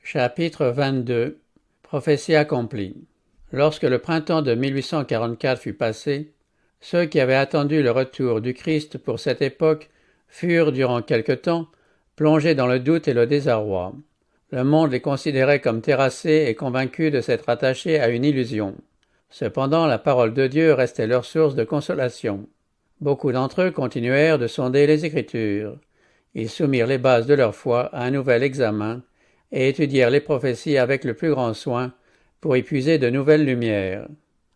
Chapitre 22 Prophétie accomplie. Lorsque le printemps de 1844 fut passé, ceux qui avaient attendu le retour du Christ pour cette époque furent, durant quelque temps, plongés dans le doute et le désarroi. Le monde les considérait comme terrassés et convaincus de s'être attachés à une illusion. Cependant, la parole de Dieu restait leur source de consolation. Beaucoup d'entre eux continuèrent de sonder les Écritures. Ils soumirent les bases de leur foi à un nouvel examen et étudièrent les prophéties avec le plus grand soin pour y puiser de nouvelles lumières.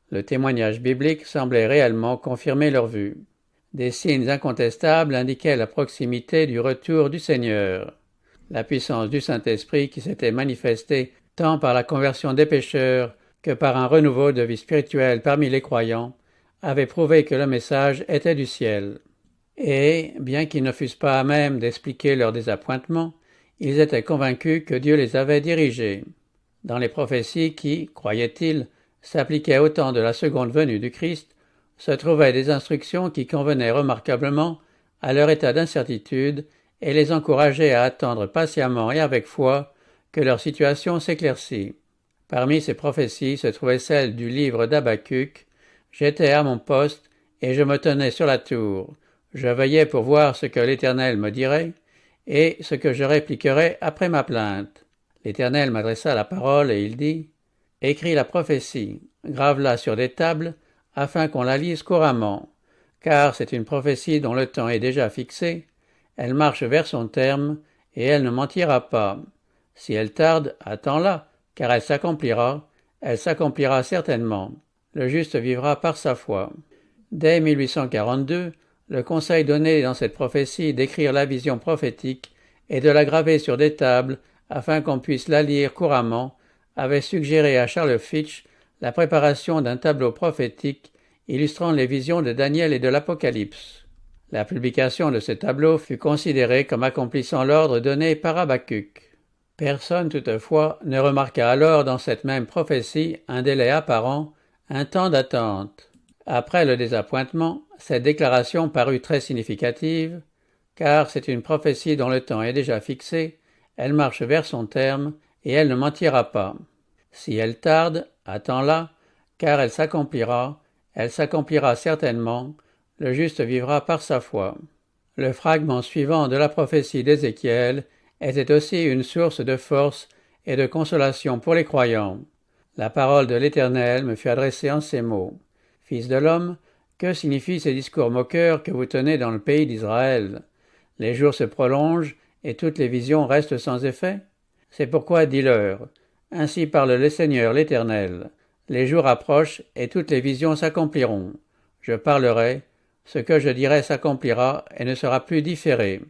Le témoignage biblique semblait réellement confirmer leur vue. Des signes incontestables indiquaient la proximité du retour du Seigneur. La puissance du Saint-Esprit qui s'était manifestée tant par la conversion des pécheurs que par un renouveau de vie spirituelle parmi les croyants avait prouvé que le message était du ciel. Et, bien qu'ils ne fussent pas à même d'expliquer leur désappointement, ils étaient convaincus que Dieu les avait dirigés. Dans les prophéties qui, croyaient-ils, s'appliquaient au temps de la seconde venue du Christ, se trouvaient des instructions qui convenaient remarquablement à leur état d'incertitude et les encourageaient à attendre patiemment et avec foi que leur situation s'éclaircît. Parmi ces prophéties se trouvait celle du livre d'Habacuc. « J'étais à mon poste et je me tenais sur la tour. Je veillais pour voir ce que l'Éternel me dirait et ce que je répliquerais après ma plainte. L'Éternel m'adressa la parole et il dit « Écris la prophétie, grave-la sur des tables, afin qu'on la lise couramment, car c'est une prophétie dont le temps est déjà fixé, elle marche vers son terme, et elle ne mentira pas. Si elle tarde, attends-la, car elle s'accomplira certainement. Le juste vivra par sa foi. » Dès 1842, le conseil donné dans cette prophétie d'écrire la vision prophétique et de la graver sur des tables afin qu'on puisse la lire couramment avait suggéré à Charles Fitch la préparation d'un tableau prophétique illustrant les visions de Daniel et de l'Apocalypse. La publication de ce tableau fut considérée comme accomplissant l'ordre donné par Habacuc. Personne toutefois ne remarqua alors dans cette même prophétie un délai apparent, un temps d'attente. Après le désappointement, cette déclaration parut très significative, car c'est une prophétie dont le temps est déjà fixé, elle marche vers son terme, et elle ne mentira pas. Si elle tarde, attends-la, car elle s'accomplira certainement, le juste vivra par sa foi. Le fragment suivant de la prophétie d'Ézéchiel était aussi une source de force et de consolation pour les croyants. La parole de l'Éternel me fut adressée en ces mots. « Fils de l'homme, que signifient ces discours moqueurs que vous tenez dans le pays d'Israël? Les jours se prolongent et toutes les visions restent sans effet? C'est pourquoi dis-leur, ainsi parle le Seigneur l'Éternel. Les jours approchent et toutes les visions s'accompliront. Je parlerai, ce que je dirai s'accomplira et ne sera plus différé.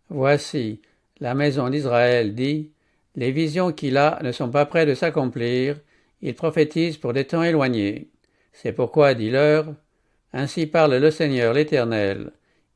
Voici, la maison d'Israël dit, les visions qu'il a ne sont pas près de s'accomplir, il prophétise pour des temps éloignés. C'est pourquoi dis-leur, ainsi parle le Seigneur l'Éternel.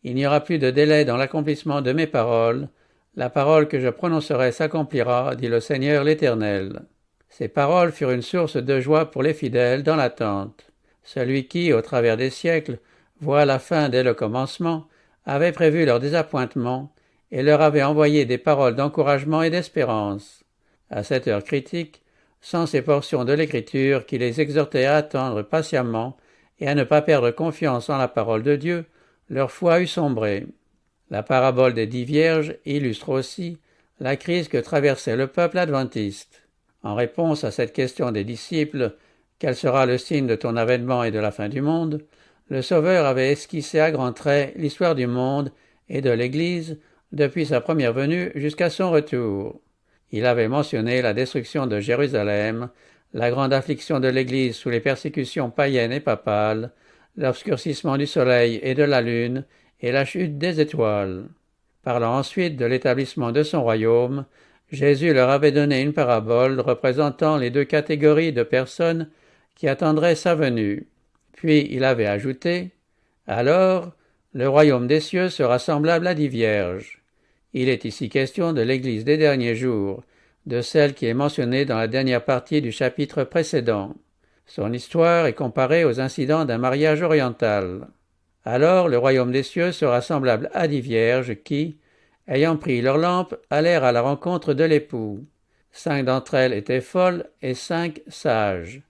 Il n'y aura plus de délai dans l'accomplissement de mes paroles. La parole que je prononcerai s'accomplira, dit le Seigneur l'Éternel. Ces paroles furent une source de joie pour les fidèles dans l'attente. Celui qui, au travers des siècles, voit la fin dès le commencement, avait prévu leur désappointement et leur avait envoyé des paroles d'encouragement et d'espérance. À cette heure critique, sans ces portions de l'Écriture qui les exhortaient à attendre patiemment et à ne pas perdre confiance en la parole de Dieu, leur foi eût sombré. La parabole des 10 vierges illustre aussi la crise que traversait le peuple adventiste. En réponse à cette question des disciples, « Quel sera le signe de ton avènement et de la fin du monde ?» le Sauveur avait esquissé à grands traits l'histoire du monde et de l'Église depuis sa première venue jusqu'à son retour. Il avait mentionné la destruction de Jérusalem, la grande affliction de l'Église sous les persécutions païennes et papales, l'obscurcissement du soleil et de la lune et la chute des étoiles. Parlant ensuite de l'établissement de son royaume, Jésus leur avait donné une parabole représentant les deux catégories de personnes qui attendraient sa venue. Puis il avait ajouté « Alors, le royaume des cieux sera semblable à 10 vierges. » Il est ici question de l'Église des derniers jours, de celle qui est mentionnée dans la dernière partie du chapitre précédent. Son histoire est comparée aux incidents d'un mariage oriental. Alors le royaume des cieux sera semblable à 10 vierges qui, ayant pris leurs lampes, allèrent à la rencontre de l'époux. 5 d'entre elles étaient folles et 5 sages.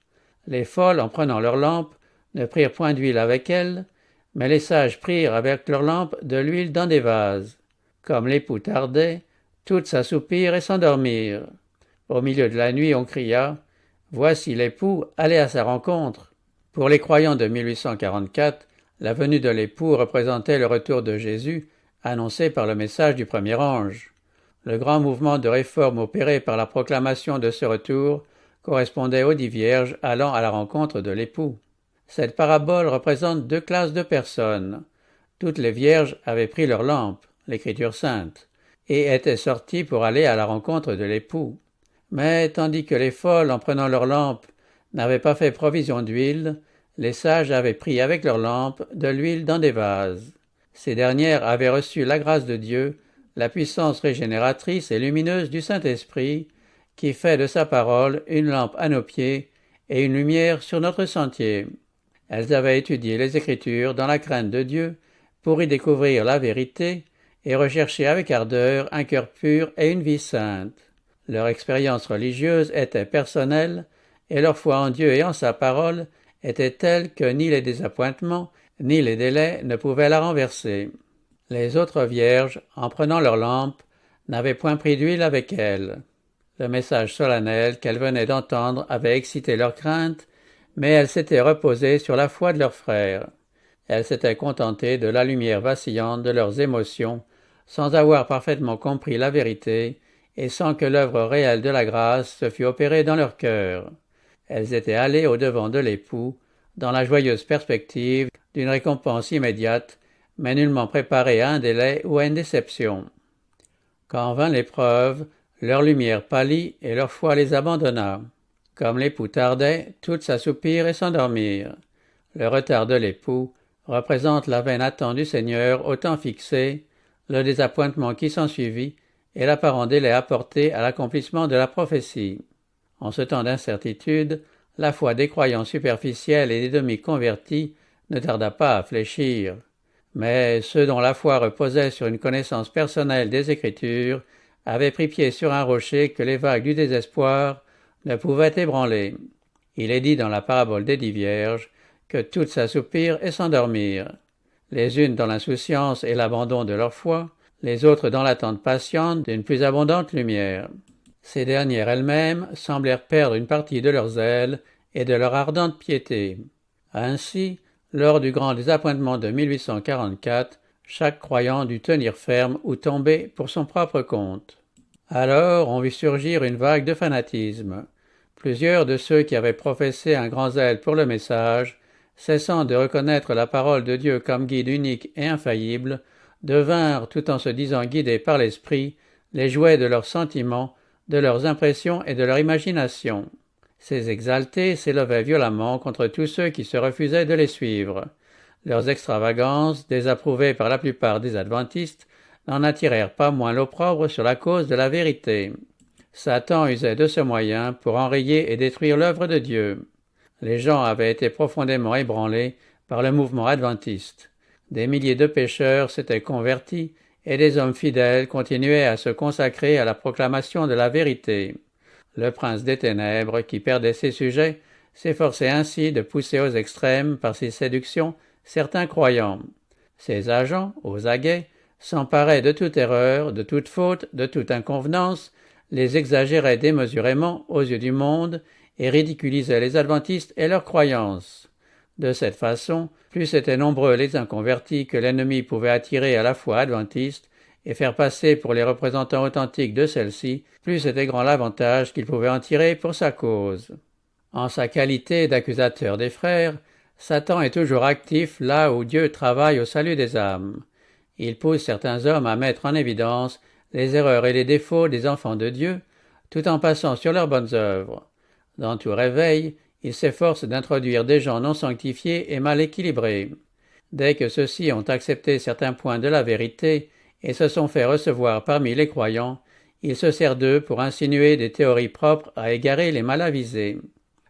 Les folles, en prenant leurs lampes, ne prirent point d'huile avec elles, mais les sages prirent avec leurs lampes de l'huile dans des vases. Comme l'époux tardait, toutes s'assoupirent et s'endormirent. Au milieu de la nuit, on cria « Voici l'époux, allez à sa rencontre !» Pour les croyants de 1844, la venue de l'époux représentait le retour de Jésus, annoncé par le message du premier ange. Le grand mouvement de réforme opéré par la proclamation de ce retour correspondait aux 10 vierges allant à la rencontre de l'époux. Cette parabole représente 2 classes de personnes. Toutes les vierges avaient pris leurs lampes, l'Écriture sainte, et étaient sorties pour aller à la rencontre de l'époux. Mais tandis que les folles, en prenant leurs lampes, n'avaient pas fait provision d'huile, les sages avaient pris avec leurs lampes de l'huile dans des vases. Ces dernières avaient reçu la grâce de Dieu, la puissance régénératrice et lumineuse du Saint-Esprit, qui fait de sa parole une lampe à nos pieds et une lumière sur notre sentier. Elles avaient étudié les Écritures dans la crainte de Dieu pour y découvrir la vérité et rechercher avec ardeur un cœur pur et une vie sainte. Leur expérience religieuse était personnelle et leur foi en Dieu et en sa parole était telle que ni les désappointements ni les délais ne pouvaient la renverser. Les autres vierges, en prenant leurs lampes, n'avaient point pris d'huile avec elles. Le message solennel qu'elles venaient d'entendre avait excité leur crainte, mais elles s'étaient reposées sur la foi de leurs frères. Elles s'étaient contentées de la lumière vacillante de leurs émotions, sans avoir parfaitement compris la vérité, et sans que l'œuvre réelle de la grâce se fût opérée dans leur cœur. Elles étaient allées au-devant de l'époux, dans la joyeuse perspective d'une récompense immédiate, mais nullement préparées à un délai ou à une déception. Quand vint l'épreuve, leur lumière pâlit et leur foi les abandonna. Comme l'époux tardait, toutes s'assoupirent et s'endormirent. Le retard de l'époux représente la vaine attente du Seigneur au temps fixé, le désappointement qui s'ensuivit et l'apparent délai apporté à l'accomplissement de la prophétie. En ce temps d'incertitude, la foi des croyants superficiels et des demi-convertis ne tarda pas à fléchir. Mais ceux dont la foi reposait sur une connaissance personnelle des Écritures avaient pris pied sur un rocher que les vagues du désespoir ne pouvaient ébranler. Il est dit dans la parabole des 10 vierges que toutes s'assoupirent et s'endormirent, les unes dans l'insouciance et l'abandon de leur foi, les autres dans l'attente patiente d'une plus abondante lumière. Ces dernières elles-mêmes semblèrent perdre une partie de leur zèle et de leur ardente piété. Ainsi, lors du grand désappointement de 1844, chaque croyant dut tenir ferme ou tomber pour son propre compte. Alors on vit surgir une vague de fanatisme. Plusieurs de ceux qui avaient professé un grand zèle pour le message, cessant de reconnaître la parole de Dieu comme guide unique et infaillible, devinrent, tout en se disant guidés par l'Esprit, les jouets de leurs sentiments, de leurs impressions et de leur imagination. Ces exaltés s'élevaient violemment contre tous ceux qui se refusaient de les suivre. Leurs extravagances, désapprouvées par la plupart des adventistes, n'en attirèrent pas moins l'opprobre sur la cause de la vérité. Satan usait de ce moyen pour enrayer et détruire l'œuvre de Dieu. Les gens avaient été profondément ébranlés par le mouvement adventiste. Des milliers de pécheurs s'étaient convertis et des hommes fidèles continuaient à se consacrer à la proclamation de la vérité. Le prince des ténèbres, qui perdait ses sujets, s'efforçait ainsi de pousser aux extrêmes par ses séductions certains croyants. Ses agents, aux aguets, s'emparaient de toute erreur, de toute faute, de toute inconvenance, les exagéraient démesurément aux yeux du monde et ridiculisaient les adventistes et leurs croyances. De cette façon, plus étaient nombreux les inconvertis que l'ennemi pouvait attirer à la foi adventiste et faire passer pour les représentants authentiques de celle-ci, plus était grand l'avantage qu'il pouvait en tirer pour sa cause. En sa qualité d'accusateur des frères, Satan est toujours actif là où Dieu travaille au salut des âmes. Il pousse certains hommes à mettre en évidence les erreurs et les défauts des enfants de Dieu, tout en passant sur leurs bonnes œuvres. Dans tout réveil, il s'efforce d'introduire des gens non sanctifiés et mal équilibrés. Dès que ceux-ci ont accepté certains points de la vérité et se sont fait recevoir parmi les croyants, il se sert d'eux pour insinuer des théories propres à égarer les mal avisés.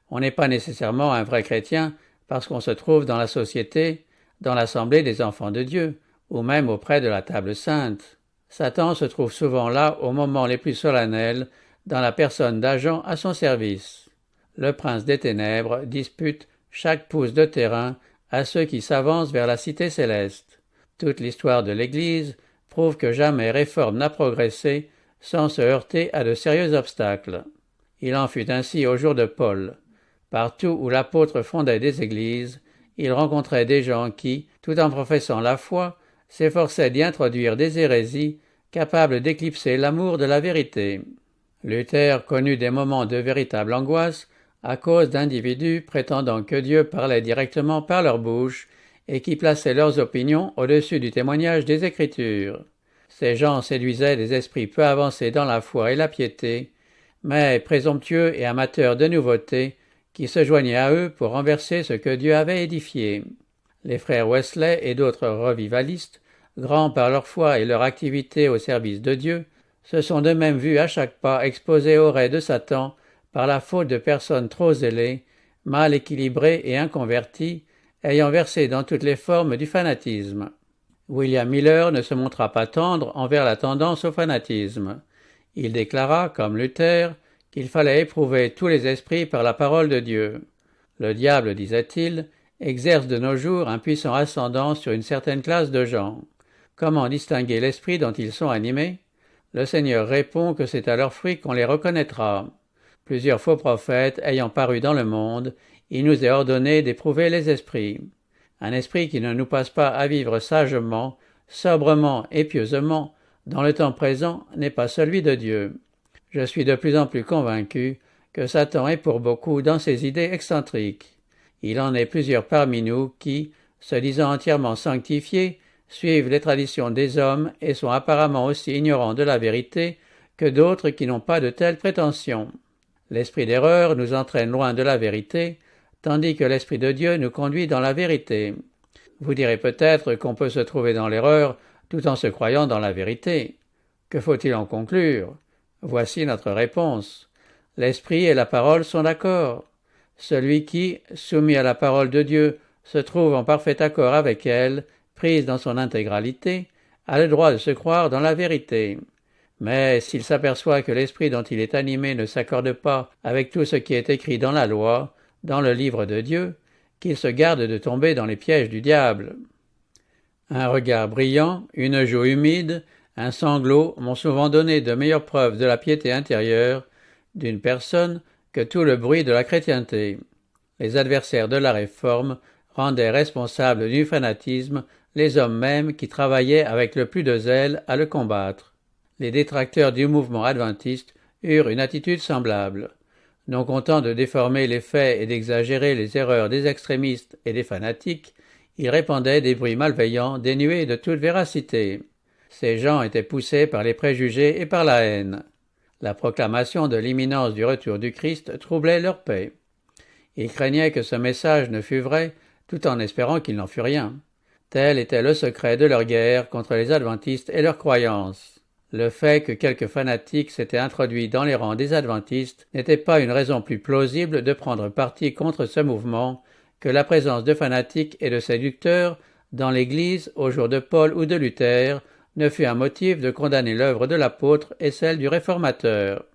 On n'est pas nécessairement un vrai chrétien parce qu'on se trouve dans la société, dans l'assemblée des enfants de Dieu, ou même auprès de la table sainte. Satan se trouve souvent là aux moments les plus solennels, dans la personne d'agents à son service. Le prince des ténèbres dispute chaque pouce de terrain à ceux qui s'avancent vers la cité céleste. Toute l'histoire de l'Église prouve que jamais réforme n'a progressé sans se heurter à de sérieux obstacles. Il en fut ainsi au jour de Paul. Partout où l'apôtre fondait des églises, il rencontrait des gens qui, tout en professant la foi, s'efforçaient d'y introduire des hérésies capables d'éclipser l'amour de la vérité. Luther connut des moments de véritable angoisse à cause d'individus prétendant que Dieu parlait directement par leur bouche et qui plaçaient leurs opinions au-dessus du témoignage des Écritures. Ces gens séduisaient des esprits peu avancés dans la foi et la piété, mais présomptueux et amateurs de nouveautés, qui se joignaient à eux pour renverser ce que Dieu avait édifié. Les frères Wesley et d'autres revivalistes, grands par leur foi et leur activité au service de Dieu, se sont de même vus à chaque pas exposés aux raies de Satan par la faute de personnes trop zélées, mal équilibrées et inconverties, ayant versé dans toutes les formes du fanatisme. William Miller ne se montra pas tendre envers la tendance au fanatisme. Il déclara, comme Luther, qu'il fallait éprouver tous les esprits par la parole de Dieu. Le diable, disait-il, exerce de nos jours un puissant ascendant sur une certaine classe de gens. Comment distinguer l'esprit dont ils sont animés? Le Seigneur répond que c'est à leurs fruits qu'on les reconnaîtra. Plusieurs faux prophètes ayant paru dans le monde, il nous est ordonné d'éprouver les esprits. Un esprit qui ne nous passe pas à vivre sagement, sobrement et pieusement, dans le temps présent, n'est pas celui de Dieu. Je suis de plus en plus convaincu que Satan est pour beaucoup dans ses idées excentriques. Il en est plusieurs parmi nous qui, se disant entièrement sanctifiés, suivent les traditions des hommes et sont apparemment aussi ignorants de la vérité que d'autres qui n'ont pas de telles prétentions. L'esprit d'erreur nous entraîne loin de la vérité, tandis que l'Esprit de Dieu nous conduit dans la vérité. Vous direz peut-être qu'on peut se trouver dans l'erreur tout en se croyant dans la vérité. Que faut-il en conclure? Voici notre réponse. L'Esprit et la parole sont d'accord. Celui qui, soumis à la parole de Dieu, se trouve en parfait accord avec elle, prise dans son intégralité, a le droit de se croire dans la vérité. Mais s'il s'aperçoit que l'esprit dont il est animé ne s'accorde pas avec tout ce qui est écrit dans la loi, dans le livre de Dieu, qu'il se garde de tomber dans les pièges du diable. Un regard brillant, une joue humide, un sanglot m'ont souvent donné de meilleures preuves de la piété intérieure d'une personne que tout le bruit de la chrétienté. Les adversaires de la réforme rendaient responsables du fanatisme les hommes mêmes qui travaillaient avec le plus de zèle à le combattre. Les détracteurs du mouvement adventiste eurent une attitude semblable. Non contents de déformer les faits et d'exagérer les erreurs des extrémistes et des fanatiques, ils répandaient des bruits malveillants dénués de toute véracité. Ces gens étaient poussés par les préjugés et par la haine. La proclamation de l'imminence du retour du Christ troublait leur paix. Ils craignaient que ce message ne fût vrai, tout en espérant qu'il n'en fût rien. Tel était le secret de leur guerre contre les adventistes et leurs croyances. Le fait que quelques fanatiques s'étaient introduits dans les rangs des adventistes n'était pas une raison plus plausible de prendre parti contre ce mouvement que la présence de fanatiques et de séducteurs dans l'Église au jour de Paul ou de Luther ne fut un motif de condamner l'œuvre de l'apôtre et celle du réformateur.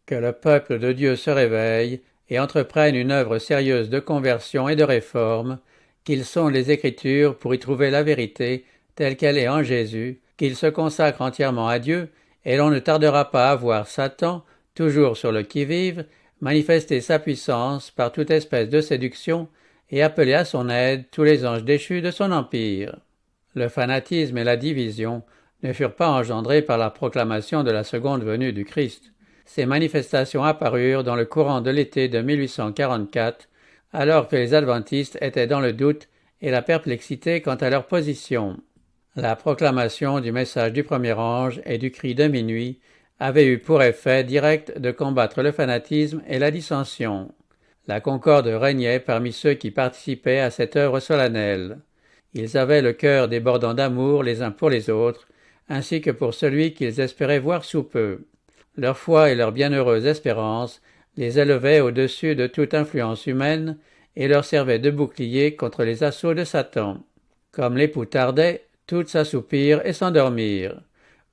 Que le peuple de Dieu se réveille et entreprenne une œuvre sérieuse de conversion et de réforme, qu'ils sondent les Écritures pour y trouver la vérité telle qu'elle est en Jésus, qu'ils se consacrent entièrement à Dieu, et l'on ne tardera pas à voir Satan, toujours sur le qui-vive, manifester sa puissance par toute espèce de séduction et appeler à son aide tous les anges déchus de son empire. Le fanatisme et la division ne furent pas engendrés par la proclamation de la seconde venue du Christ. Ces manifestations apparurent dans le courant de l'été de 1844, alors que les adventistes étaient dans le doute et la perplexité quant à leur position. La proclamation du message du premier ange et du cri de minuit avait eu pour effet direct de combattre le fanatisme et la dissension. La concorde régnait parmi ceux qui participaient à cette œuvre solennelle. Ils avaient le cœur débordant d'amour les uns pour les autres, ainsi que pour celui qu'ils espéraient voir sous peu. Leur foi et leur bienheureuse espérance les élevaient au-dessus de toute influence humaine et leur servaient de bouclier contre les assauts de Satan. Comme l'époux tardait, toutes s'assoupirent et s'endormirent.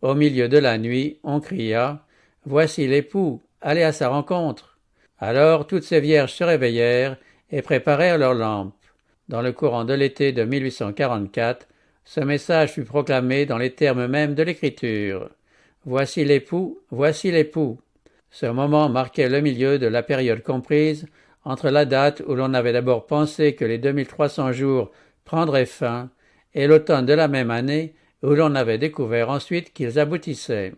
Au milieu de la nuit, on cria « Voici l'époux, aller à sa rencontre. Alors toutes ces vierges se réveillèrent et préparèrent leurs lampes. Dans le courant de l'été de 1844, ce message fut proclamé dans les termes mêmes de l'Écriture. « Voici l'époux, voici l'époux ». Ce moment marquait le milieu de la période comprise entre la date où l'on avait d'abord pensé que les 2300 jours prendraient fin et l'automne de la même année où l'on avait découvert ensuite qu'ils aboutissaient.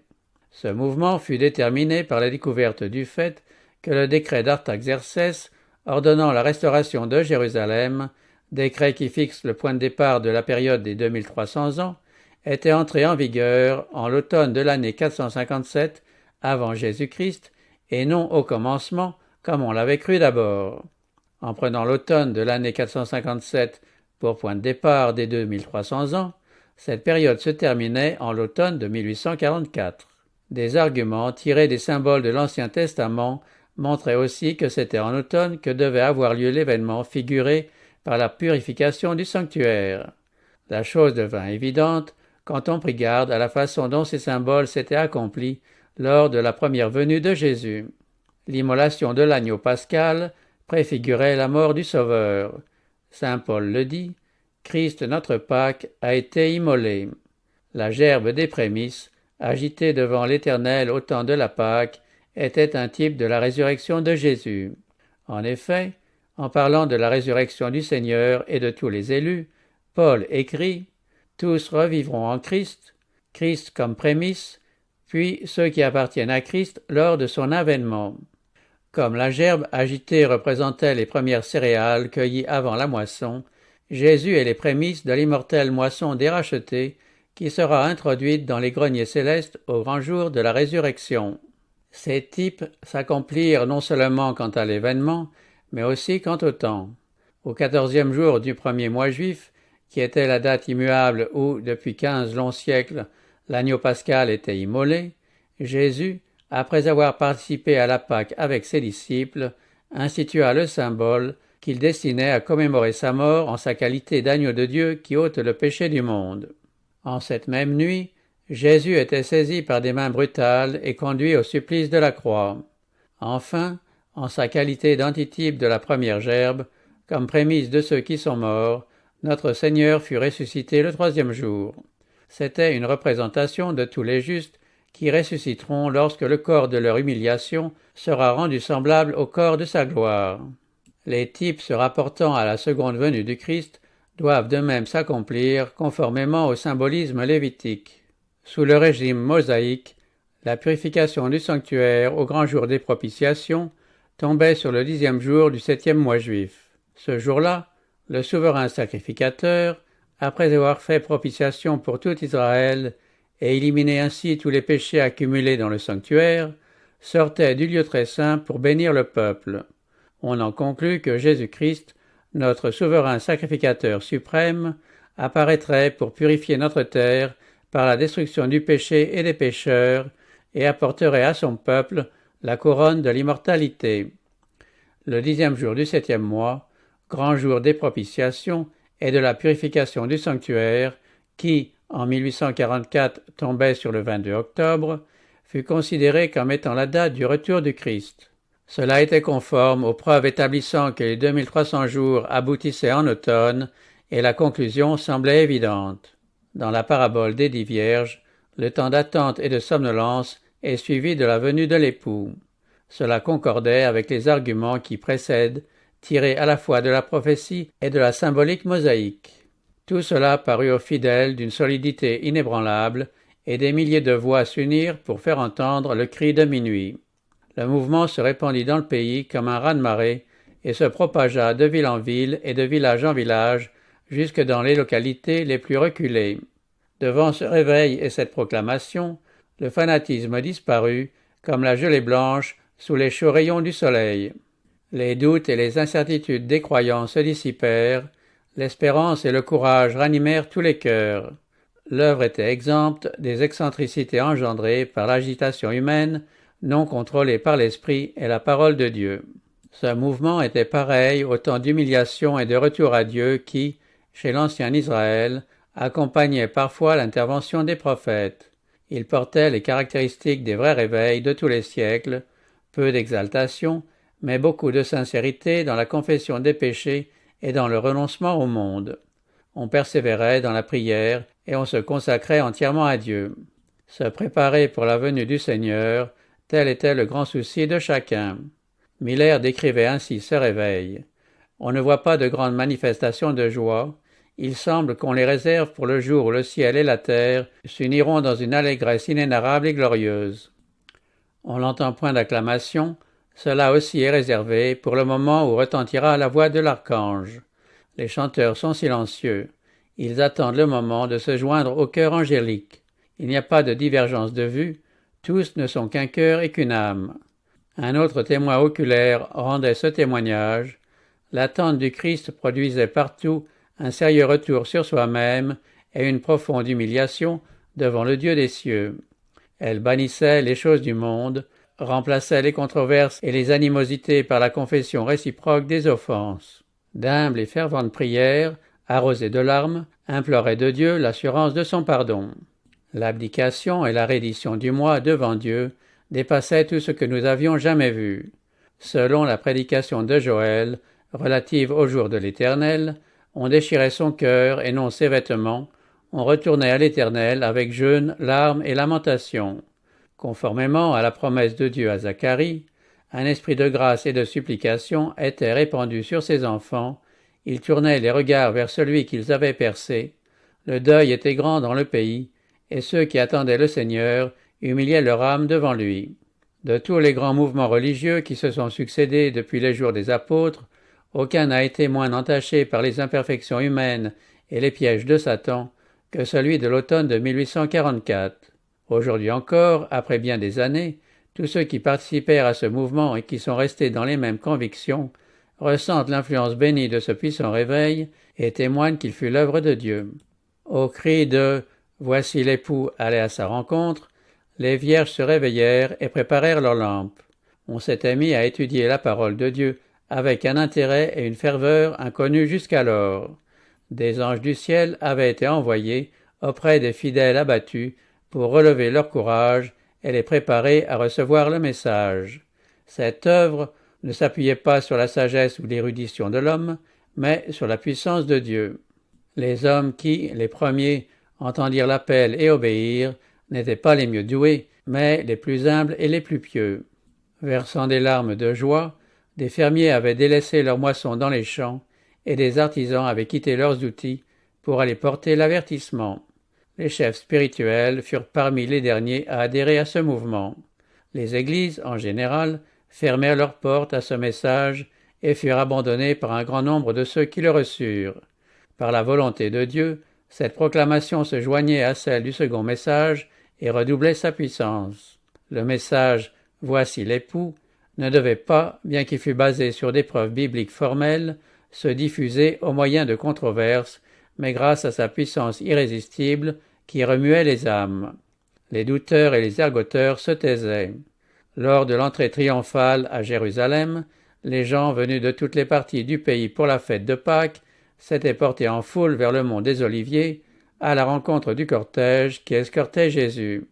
Ce mouvement fut déterminé par la découverte du fait que le décret d'Artaxercès ordonnant la restauration de Jérusalem, décret qui fixe le point de départ de la période des 2300 ans, était entré en vigueur en l'automne de l'année 457 avant Jésus-Christ et non au commencement comme on l'avait cru d'abord. En prenant l'automne de l'année 457 pour point de départ des 2300 ans, cette période se terminait en l'automne de 1844. Des arguments tirés des symboles de l'Ancien Testament montraient aussi que c'était en automne que devait avoir lieu l'événement figuré par la purification du sanctuaire. La chose devint évidente quand on prit garde à la façon dont ces symboles s'étaient accomplis lors de la première venue de Jésus. L'immolation de l'agneau pascal préfigurait la mort du Sauveur. Saint Paul le dit, « Christ notre Pâque a été immolé ». La gerbe des prémices, agitée devant l'Éternel au temps de la Pâque, était un type de la résurrection de Jésus. En effet, en parlant de la résurrection du Seigneur et de tous les élus, Paul écrit « Tous revivront en Christ, Christ comme prémisse, puis ceux qui appartiennent à Christ lors de son avènement. » Comme la gerbe agitée représentait les premières céréales cueillies avant la moisson, Jésus est les prémices de l'immortelle moisson des rachetés qui sera introduite dans les greniers célestes au grand jour de la résurrection. Ces types s'accomplirent non seulement quant à l'événement, mais aussi quant au temps. Au 14e jour du premier mois juif, qui était la date immuable où, depuis 15 longs siècles, l'agneau pascal était immolé, Jésus, après avoir participé à la Pâque avec ses disciples, institua le symbole qu'il destinait à commémorer sa mort en sa qualité d'agneau de Dieu qui ôte le péché du monde. En cette même nuit, Jésus était saisi par des mains brutales et conduit au supplice de la croix. Enfin, en sa qualité d'antitype de la première gerbe, comme prémisse de ceux qui sont morts, notre Seigneur fut ressuscité le 3e jour. C'était une représentation de tous les justes qui ressusciteront lorsque le corps de leur humiliation sera rendu semblable au corps de sa gloire. Les types se rapportant à la seconde venue du Christ doivent de même s'accomplir conformément au symbolisme lévitique. Sous le régime mosaïque, la purification du sanctuaire au grand jour des propitiations tombait sur le 10e jour du 7e mois juif. Ce jour-là, le souverain sacrificateur, après avoir fait propitiation pour tout Israël et éliminé ainsi tous les péchés accumulés dans le sanctuaire, sortait du lieu très saint pour bénir le peuple. On en conclut que Jésus-Christ, notre souverain sacrificateur suprême, apparaîtrait pour purifier notre terre par la destruction du péché et des pécheurs, et apporterait à son peuple la couronne de l'immortalité. Le 10e jour du 7e mois, grand jour des propitiations et de la purification du sanctuaire, qui, en 1844, tombait sur le 22 octobre, fut considéré comme étant la date du retour du Christ. Cela était conforme aux preuves établissant que les 2300 jours aboutissaient en automne, et la conclusion semblait évidente. Dans la parabole des 10 vierges, le temps d'attente et de somnolence est suivi de la venue de l'époux. Cela concordait avec les arguments qui précèdent, tirés à la fois de la prophétie et de la symbolique mosaïque. Tout cela parut aux fidèles d'une solidité inébranlable, et des milliers de voix s'unirent pour faire entendre le cri de minuit. Le mouvement se répandit dans le pays comme un raz-de-marée et se propagea de ville en ville et de village en village jusque dans les localités les plus reculées. Devant ce réveil et cette proclamation, le fanatisme disparut comme la gelée blanche sous les chauds rayons du soleil. Les doutes et les incertitudes des croyants se dissipèrent, l'espérance et le courage ranimèrent tous les cœurs. L'œuvre était exempte des excentricités engendrées par l'agitation humaine, non contrôlée par l'esprit et la parole de Dieu. Ce mouvement était pareil au temps d'humiliation et de retour à Dieu qui, chez l'ancien Israël, accompagnait parfois l'intervention des prophètes. Il portait les caractéristiques des vrais réveils de tous les siècles, peu d'exaltation, mais beaucoup de sincérité dans la confession des péchés et dans le renoncement au monde. On persévérait dans la prière et on se consacrait entièrement à Dieu. Se préparer pour la venue du Seigneur, tel était le grand souci de chacun. Miller décrivait ainsi ce réveil. On ne voit pas de grandes manifestations de joie. Il semble qu'on les réserve pour le jour où le ciel et la terre s'uniront dans une allégresse inénarrable et glorieuse. On n'entend point d'acclamation, cela aussi est réservé pour le moment où retentira la voix de l'archange. Les chanteurs sont silencieux. Ils attendent le moment de se joindre au chœur angélique. Il n'y a pas de divergence de vue, tous ne sont qu'un cœur et qu'une âme. Un autre témoin oculaire rendait ce témoignage. L'attente du Christ produisait partout un sérieux retour sur soi-même et une profonde humiliation devant le Dieu des cieux. Elle bannissait les choses du monde, remplaçait les controverses et les animosités par la confession réciproque des offenses. D'humbles et ferventes prières, arrosées de larmes, imploraient de Dieu l'assurance de son pardon. L'abdication et la reddition du moi devant Dieu dépassaient tout ce que nous avions jamais vu. Selon la prédication de Joël, relative au jour de l'Éternel, on déchirait son cœur et non ses vêtements, on retournait à l'Éternel avec jeûne, larmes et lamentations. Conformément à la promesse de Dieu à Zacharie, un esprit de grâce et de supplication était répandu sur ses enfants, ils tournaient les regards vers celui qu'ils avaient percé, le deuil était grand dans le pays, et ceux qui attendaient le Seigneur humiliaient leur âme devant lui. De tous les grands mouvements religieux qui se sont succédés depuis les jours des apôtres, aucun n'a été moins entaché par les imperfections humaines et les pièges de Satan que celui de l'automne de 1844. Aujourd'hui encore, après bien des années, tous ceux qui participèrent à ce mouvement et qui sont restés dans les mêmes convictions ressentent l'influence bénie de ce puissant réveil et témoignent qu'il fut l'œuvre de Dieu. Au cri de « Voici l'époux allé à sa rencontre », les vierges se réveillèrent et préparèrent leurs lampes. On s'était mis à étudier la parole de Dieu avec un intérêt et une ferveur inconnus jusqu'alors. Des anges du ciel avaient été envoyés auprès des fidèles abattus pour relever leur courage et les préparer à recevoir le message. Cette œuvre ne s'appuyait pas sur la sagesse ou l'érudition de l'homme, mais sur la puissance de Dieu. Les hommes qui, les premiers, entendirent l'appel et obéirent, n'étaient pas les mieux doués, mais les plus humbles et les plus pieux. Versant des larmes de joie, des fermiers avaient délaissé leurs moissons dans les champs, et des artisans avaient quitté leurs outils pour aller porter l'avertissement. Les chefs spirituels furent parmi les derniers à adhérer à ce mouvement. Les églises, en général, fermèrent leurs portes à ce message et furent abandonnées par un grand nombre de ceux qui le reçurent. Par la volonté de Dieu, cette proclamation se joignait à celle du second message et redoublait sa puissance. Le message « Voici l'époux » ne devait pas, bien qu'il fût basé sur des preuves bibliques formelles, se diffuser au moyen de controverses, mais grâce à sa puissance irrésistible qui remuait les âmes. Les douteurs et les ergoteurs se taisaient. Lors de l'entrée triomphale à Jérusalem, les gens venus de toutes les parties du pays pour la fête de Pâques s'étaient portés en foule vers le mont des Oliviers, à la rencontre du cortège qui escortait Jésus.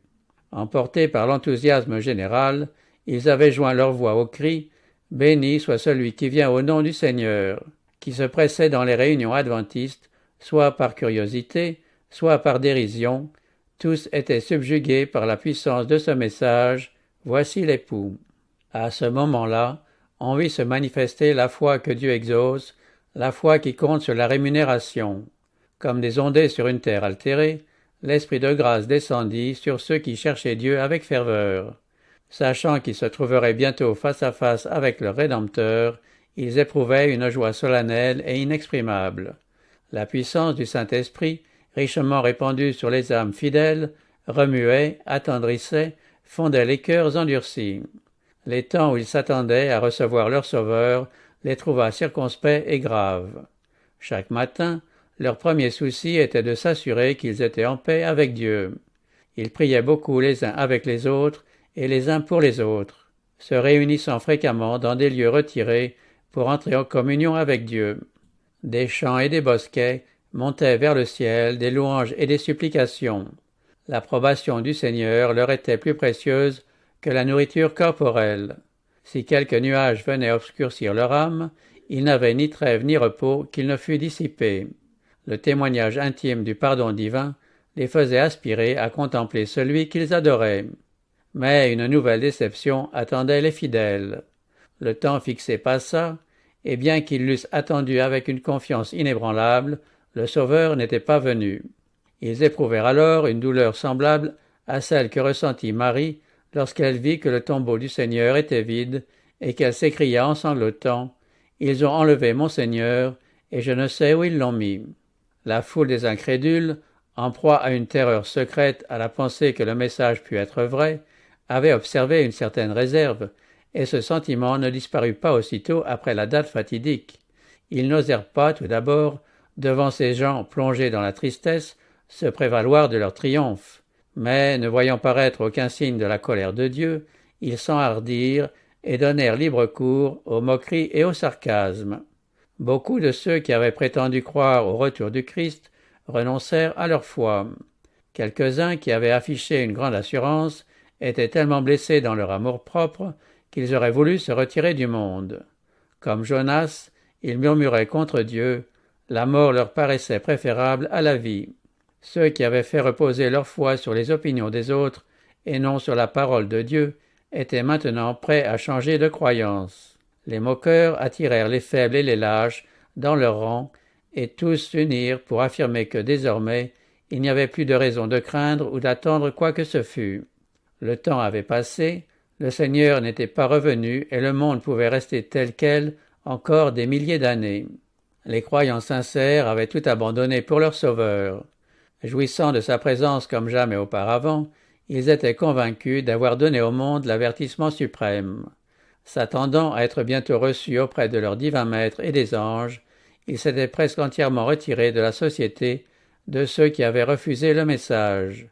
Emportés par l'enthousiasme général, ils avaient joint leur voix au cri « Béni soit celui qui vient au nom du Seigneur », qui se pressait dans les réunions adventistes, soit par curiosité, soit par dérision. Tous étaient subjugués par la puissance de ce message « Voici l'époux ». À ce moment-là, on vit se manifester la foi que Dieu exauce, la foi qui compte sur la rémunération. Comme des ondées sur une terre altérée, l'Esprit de grâce descendit sur ceux qui cherchaient Dieu avec ferveur. Sachant qu'ils se trouveraient bientôt face à face avec leur Rédempteur, ils éprouvaient une joie solennelle et inexprimable. La puissance du Saint-Esprit, richement répandue sur les âmes fidèles, remuait, attendrissait, fondait les cœurs endurcis. Les temps où ils s'attendaient à recevoir leur Sauveur les trouva circonspects et graves. Chaque matin, leur premier souci était de s'assurer qu'ils étaient en paix avec Dieu. Ils priaient beaucoup les uns avec les autres et les uns pour les autres, se réunissant fréquemment dans des lieux retirés pour entrer en communion avec Dieu. Des chants et des bosquets montaient vers le ciel des louanges et des supplications. L'approbation du Seigneur leur était plus précieuse que la nourriture corporelle. Si quelque nuage venait obscurcir leur âme, ils n'avaient ni trêve ni repos qu'il ne fût dissipé. Le témoignage intime du pardon divin les faisait aspirer à contempler celui qu'ils adoraient. Mais une nouvelle déception attendait les fidèles. Le temps fixé passa, et bien qu'ils l'eussent attendu avec une confiance inébranlable, le Sauveur n'était pas venu. Ils éprouvèrent alors une douleur semblable à celle que ressentit Marie lorsqu'elle vit que le tombeau du Seigneur était vide et qu'elle s'écria en sanglotant « Ils ont enlevé mon Seigneur, et je ne sais où ils l'ont mis. » La foule des incrédules, en proie à une terreur secrète à la pensée que le message pût être vrai, avait observé une certaine réserve, et ce sentiment ne disparut pas aussitôt après la date fatidique. Ils n'osèrent pas, tout d'abord, devant ces gens plongés dans la tristesse, se prévaloir de leur triomphe. Mais, ne voyant paraître aucun signe de la colère de Dieu, ils s'enhardirent et donnèrent libre cours aux moqueries et aux sarcasmes. Beaucoup de ceux qui avaient prétendu croire au retour du Christ renoncèrent à leur foi. Quelques-uns qui avaient affiché une grande assurance étaient tellement blessés dans leur amour-propre qu'ils auraient voulu se retirer du monde. Comme Jonas, ils murmuraient contre Dieu, la mort leur paraissait préférable à la vie. Ceux qui avaient fait reposer leur foi sur les opinions des autres et non sur la parole de Dieu étaient maintenant prêts à changer de croyance. Les moqueurs attirèrent les faibles et les lâches dans leur rang et tous s'unirent pour affirmer que désormais il n'y avait plus de raison de craindre ou d'attendre quoi que ce fût. Le temps avait passé, le Seigneur n'était pas revenu et le monde pouvait rester tel quel encore des milliers d'années. Les croyants sincères avaient tout abandonné pour leur Sauveur. Jouissant de sa présence comme jamais auparavant, ils étaient convaincus d'avoir donné au monde l'avertissement suprême. S'attendant à être bientôt reçus auprès de leur divin maître et des anges, ils s'étaient presque entièrement retirés de la société de ceux qui avaient refusé le message.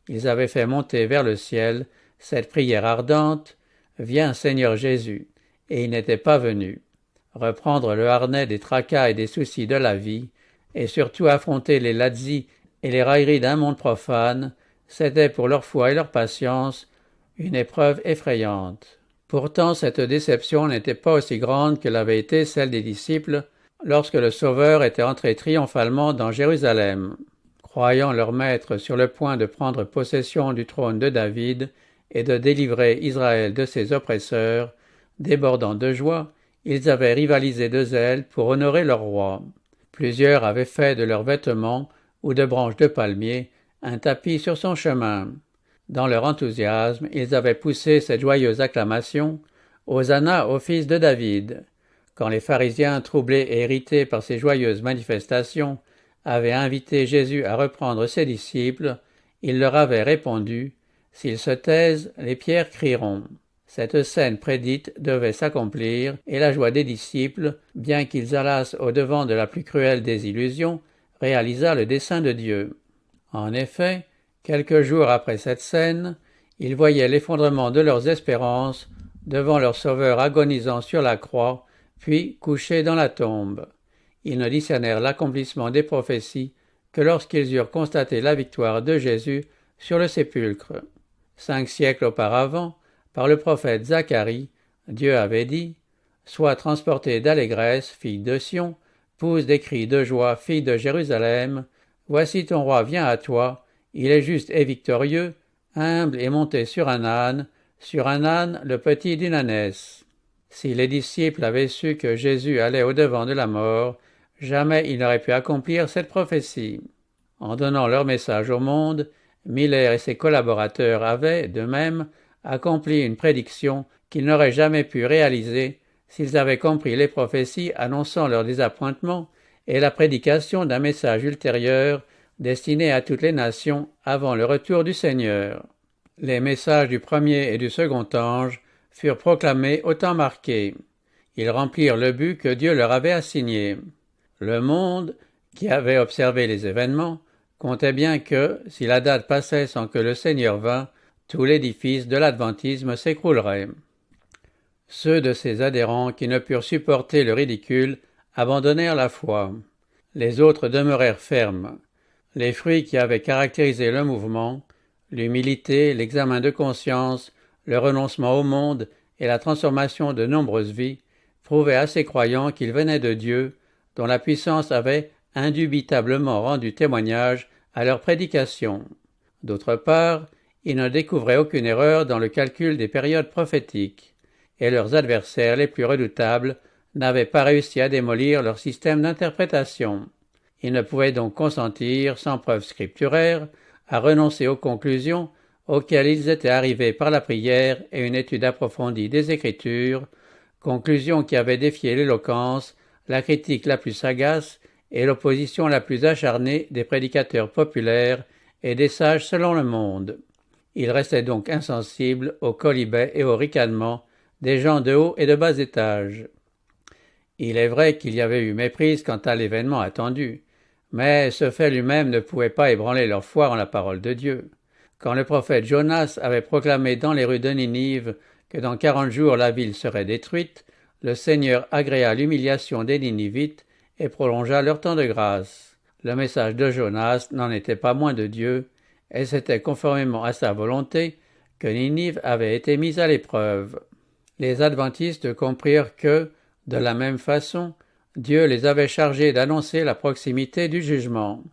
Ils avaient fait monter vers le ciel cette prière ardente « Viens Seigneur Jésus », et ils n'étaient pas venus. Reprendre le harnais des tracas et des soucis de la vie, et surtout affronter les lazzi et les railleries d'un monde profane, c'était pour leur foi et leur patience une épreuve effrayante. Pourtant, cette déception n'était pas aussi grande que l'avait été celle des disciples lorsque le Sauveur était entré triomphalement dans Jérusalem. Croyant leur maître sur le point de prendre possession du trône de David et de délivrer Israël de ses oppresseurs, débordant de joie, ils avaient rivalisé de zèle pour honorer leur roi. Plusieurs avaient fait de leurs vêtements ou de branches de palmier un tapis sur son chemin. Dans leur enthousiasme, ils avaient poussé cette joyeuse acclamation « Hosanna au fils de David ». Quand les pharisiens, troublés et irrités par ces joyeuses manifestations, avaient invité Jésus à reprendre ses disciples, il leur avait répondu « S'ils se taisent, les pierres crieront ». Cette scène prédite devait s'accomplir, et la joie des disciples, bien qu'ils allassent au-devant de la plus cruelle des illusions, réalisa le dessein de Dieu. En effet, quelques jours après cette scène, ils voyaient l'effondrement de leurs espérances devant leur Sauveur agonisant sur la croix, puis couché dans la tombe. Ils ne discernèrent l'accomplissement des prophéties que lorsqu'ils eurent constaté la victoire de Jésus sur le sépulcre. 5 siècles auparavant, par le prophète Zacharie, Dieu avait dit « Sois transportée d'allégresse, fille de Sion, pousse des cris de joie, fille de Jérusalem, voici ton roi vient à toi, il est juste et victorieux, humble et monté sur un âne, le petit d'une ânesse. » Si les disciples avaient su que Jésus allait au-devant de la mort, jamais ils n'auraient pu accomplir cette prophétie. En donnant leur message au monde, Miller et ses collaborateurs avaient, de même, accompli une prédiction qu'ils n'auraient jamais pu réaliser s'ils avaient compris les prophéties annonçant leur désappointement et la prédication d'un message ultérieur destiné à toutes les nations avant le retour du Seigneur. Les messages du premier et du second ange furent proclamés au temps marqué. Ils remplirent le but que Dieu leur avait assigné. Le monde, qui avait observé les événements, comptait bien que, si la date passait sans que le Seigneur vînt, tout l'édifice de l'adventisme s'écroulerait. Ceux de ses adhérents qui ne purent supporter le ridicule abandonnèrent la foi. Les autres demeurèrent fermes. Les fruits qui avaient caractérisé le mouvement, l'humilité, l'examen de conscience, le renoncement au monde et la transformation de nombreuses vies prouvaient à ces croyants qu'ils venaient de Dieu, dont la puissance avait indubitablement rendu témoignage à leur prédication. D'autre part, ils ne découvraient aucune erreur dans le calcul des périodes prophétiques, et leurs adversaires les plus redoutables n'avaient pas réussi à démolir leur système d'interprétation. Ils ne pouvaient donc consentir, sans preuve scripturaire, à renoncer aux conclusions auxquelles ils étaient arrivés par la prière et une étude approfondie des Écritures, conclusions qui avaient défié l'éloquence, la critique la plus sagace et l'opposition la plus acharnée des prédicateurs populaires et des sages selon le monde. Ils restaient donc insensibles aux quolibets et aux ricanements des gens de haut et de bas étage. Il est vrai qu'il y avait eu méprise quant à l'événement attendu, mais ce fait lui-même ne pouvait pas ébranler leur foi en la parole de Dieu. Quand le prophète Jonas avait proclamé dans les rues de Ninive que dans 40 jours la ville serait détruite, le Seigneur agréa l'humiliation des Ninivites et prolongea leur temps de grâce. Le message de Jonas n'en était pas moins de Dieu, et c'était conformément à sa volonté que Ninive avait été mise à l'épreuve. Les adventistes comprirent que, de la même façon, Dieu les avait chargés d'annoncer la proximité du jugement.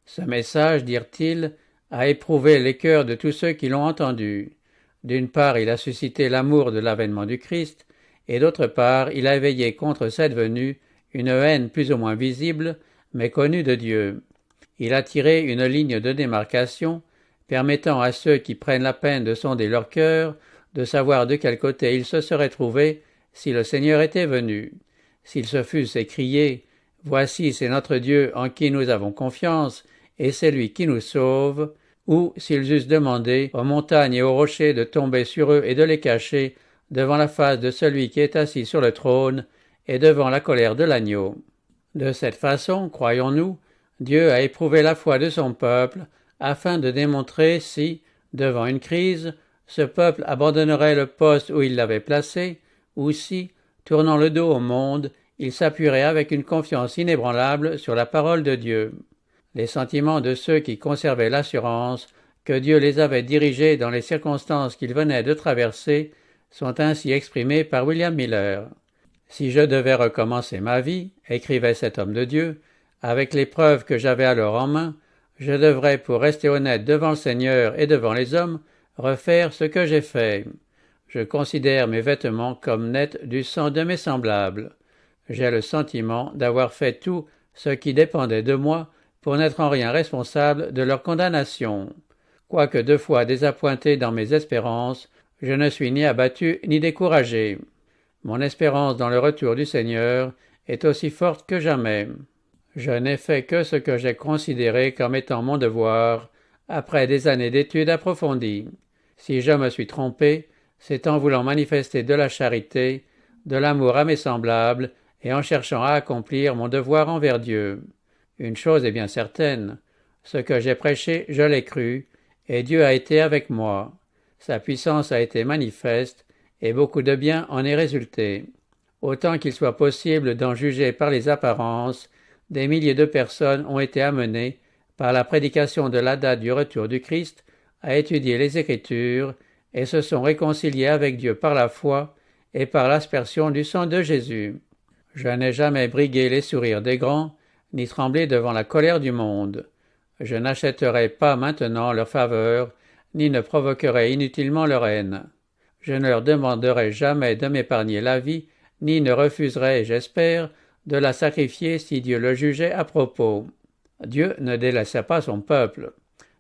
Ce message, dirent-ils, a éprouvé les cœurs de tous ceux qui l'ont entendu. D'une part, il a suscité l'amour de l'avènement du Christ, et d'autre part, il a éveillé contre cette venue une haine plus ou moins visible, mais connue de Dieu. Il a tiré une ligne de démarcation, permettant à ceux qui prennent la peine de sonder leur cœur de savoir de quel côté ils se seraient trouvés si le Seigneur était venu. S'ils se fussent écriés « Voici, c'est notre Dieu en qui nous avons confiance, et c'est lui qui nous sauve », ou s'ils eussent demandé aux montagnes et aux rochers de tomber sur eux et de les cacher devant la face de celui qui est assis sur le trône et devant la colère de l'agneau. De cette façon, croyons-nous, Dieu a éprouvé la foi de son peuple afin de démontrer si, devant une crise, ce peuple abandonnerait le poste où il l'avait placé, ou si, tournant le dos au monde, il s'appuierait avec une confiance inébranlable sur la parole de Dieu. Les sentiments de ceux qui conservaient l'assurance que Dieu les avait dirigés dans les circonstances qu'ils venaient de traverser sont ainsi exprimés par William Miller. « Si je devais recommencer ma vie, écrivait cet homme de Dieu, avec les preuves que j'avais alors en main, je devrais, pour rester honnête devant le Seigneur et devant les hommes, refaire ce que j'ai fait. Je considère mes vêtements comme nets du sang de mes semblables. J'ai le sentiment d'avoir fait tout ce qui dépendait de moi pour n'être en rien responsable de leur condamnation. Quoique 2 fois désappointé dans mes espérances, je ne suis ni abattu ni découragé. Mon espérance dans le retour du Seigneur est aussi forte que jamais. Je n'ai fait que ce que j'ai considéré comme étant mon devoir, après des années d'études approfondies. Si je me suis trompé, c'est en voulant manifester de la charité, de l'amour à mes semblables, et en cherchant à accomplir mon devoir envers Dieu. Une chose est bien certaine, ce que j'ai prêché, je l'ai cru, et Dieu a été avec moi. Sa puissance a été manifeste, et beaucoup de bien en est résulté. Autant qu'il soit possible d'en juger par les apparences, des milliers de personnes ont été amenées, par la prédication de la date du retour du Christ, à étudier les Écritures, et se sont réconciliés avec Dieu par la foi et par l'aspersion du sang de Jésus. Je n'ai jamais brigué les sourires des grands, ni tremblé devant la colère du monde. Je n'achèterai pas maintenant leur faveur, ni ne provoquerai inutilement leur haine. Je ne leur demanderai jamais de m'épargner la vie, ni ne refuserai, j'espère, de la sacrifier si Dieu le jugeait à propos. Dieu ne délaissa pas son peuple.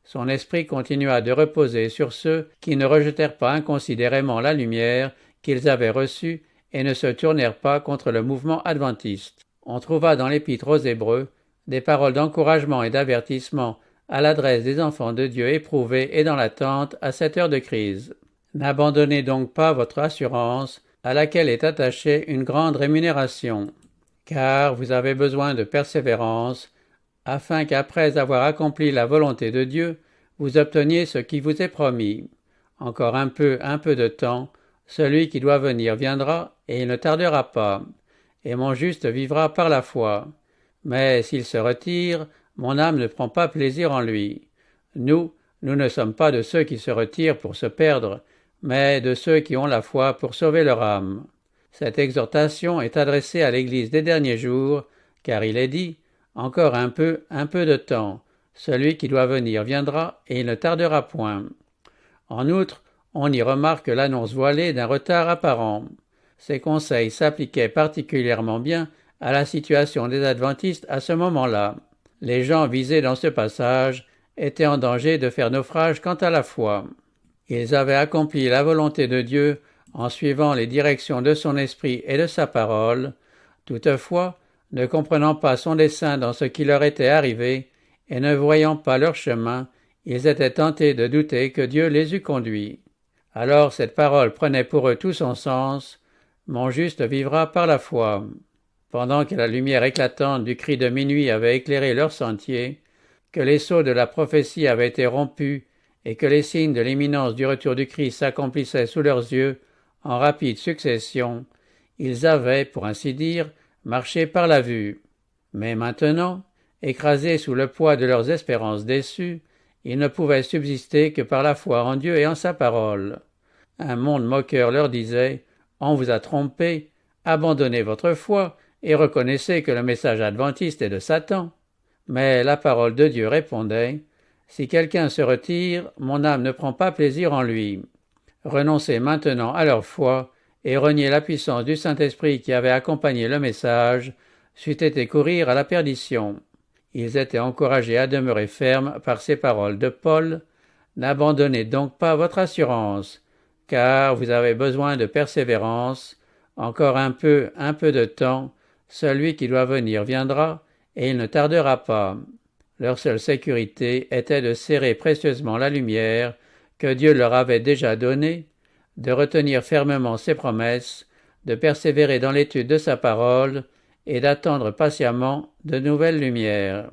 Son esprit continua de reposer sur ceux qui ne rejetèrent pas inconsidérément la lumière qu'ils avaient reçue et ne se tournèrent pas contre le mouvement adventiste. On trouva dans l'Épître aux Hébreux des paroles d'encouragement et d'avertissement à l'adresse des enfants de Dieu éprouvés et dans l'attente à cette heure de crise. N'abandonnez donc pas votre assurance, à laquelle est attachée une grande rémunération, car vous avez besoin de persévérance, afin qu'après avoir accompli la volonté de Dieu, vous obteniez ce qui vous est promis. Encore un peu de temps, celui qui doit venir viendra, et il ne tardera pas, et mon juste vivra par la foi. Mais s'il se retire, mon âme ne prend pas plaisir en lui. Nous ne sommes pas de ceux qui se retirent pour se perdre, mais de ceux qui ont la foi pour sauver leur âme. Cette exhortation est adressée à l'Église des derniers jours, car il est dit « Encore un peu de temps. Celui qui doit venir viendra, et il ne tardera point. » En outre, on y remarque l'annonce voilée d'un retard apparent. Ces conseils s'appliquaient particulièrement bien à la situation des adventistes à ce moment-là. Les gens visés dans ce passage étaient en danger de faire naufrage quant à la foi. Ils avaient accompli la volonté de Dieu en suivant les directions de son esprit et de sa parole. Toutefois, ne comprenant pas son dessein dans ce qui leur était arrivé, et ne voyant pas leur chemin, ils étaient tentés de douter que Dieu les eût conduits. Alors cette parole prenait pour eux tout son sens. Mon juste vivra par la foi. Pendant que la lumière éclatante du cri de minuit avait éclairé leur sentier, que les sceaux de la prophétie avaient été rompus et que les signes de l'imminence du retour du Christ s'accomplissaient sous leurs yeux en rapide succession, ils avaient, pour ainsi dire, marché par la vue. Mais maintenant, écrasés sous le poids de leurs espérances déçues, ils ne pouvaient subsister que par la foi en Dieu et en sa parole. Un monde moqueur leur disait « On vous a trompé, abandonnez votre foi et reconnaissez que le message adventiste est de Satan. » Mais la parole de Dieu répondait « Si quelqu'un se retire, mon âme ne prend pas plaisir en lui. » Renoncez maintenant à leur foi et renier la puissance du Saint-Esprit qui avait accompagné le message, c'eût été courir à la perdition. Ils étaient encouragés à demeurer fermes par ces paroles de Paul. N'abandonnez donc pas votre assurance, car vous avez besoin de persévérance. Encore un peu de temps, celui qui doit venir viendra, et il ne tardera pas. Leur seule sécurité était de serrer précieusement la lumière que Dieu leur avait déjà donnée, de retenir fermement ses promesses, de persévérer dans l'étude de sa parole et d'attendre patiemment de nouvelles lumières.